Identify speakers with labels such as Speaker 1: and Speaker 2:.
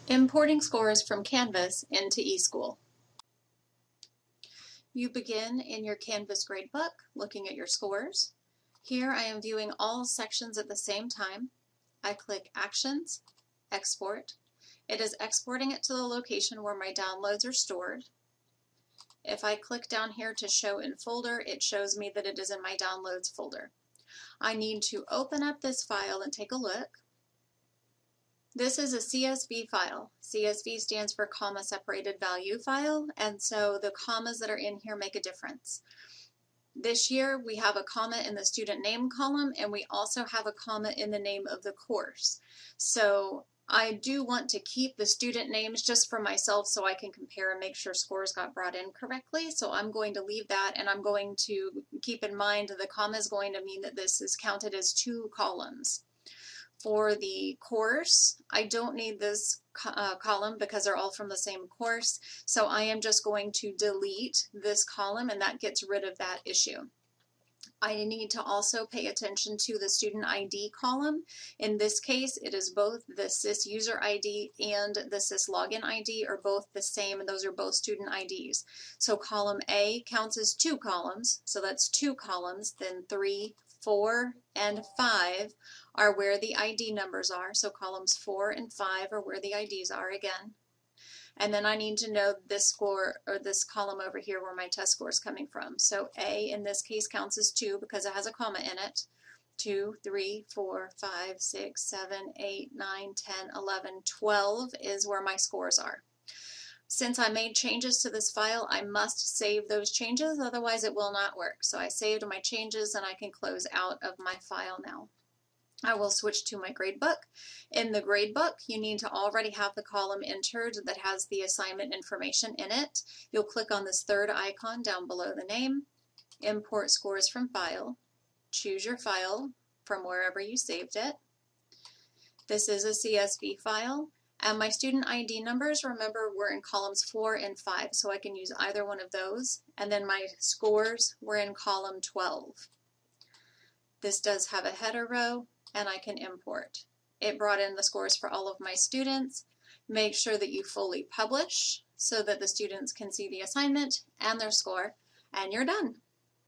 Speaker 1: Importing scores from Canvas into eSchool. You begin in your Canvas gradebook looking at your scores. Here I am viewing all sections at the same time. I click Actions, Export. It is exporting it to the location where my downloads are stored. If I click down here to show in folder, it shows me that it is in my downloads folder. I need to open up this file and take a look. This is a CSV file. CSV stands for comma separated value file, and so the commas that are in here make a difference. This year we have a comma in the student name column, and we also have a comma in the name of the course. So I do want to keep the student names just for myself so I can compare and make sure scores got brought in correctly. So I'm going to leave that, and I'm going to keep in mind the comma is going to mean that this is counted as two columns. For the course, I don't need this column because they're all from the same course, so I am just going to delete this column, and that gets rid of that issue. I need to also pay attention to the student ID column. In this case, it is both the SIS user ID and the SIS login ID are both the same, and those are both student IDs. So column A counts as two columns, so that's two columns, then 3, 4, and 5 are where the ID numbers are. So columns 4 and 5 are where the IDs are again. And then I need to know this score, or this column over here, where my test score is coming from. So A in this case counts as 2 because it has a comma in it. 2, 3, 4, 5, 6, 7, 8, 9, 10, 11, 12 is where my scores are. Since I made changes to this file, I must save those changes, otherwise it will not work. So I saved my changes, and I can close out of my file now. I will switch to my gradebook. In the gradebook, you need to already have the column entered that has the assignment information in it. You'll click on this third icon down below the name, import scores from file, choose your file from wherever you saved it. This is a CSV file. And my student ID numbers, remember, were in columns 4 and 5, so I can use either one of those. And then my scores were in column 12. This does have a header row, and I can import. It brought in the scores for all of my students. Make sure that you fully publish so that the students can see the assignment and their score, and you're done.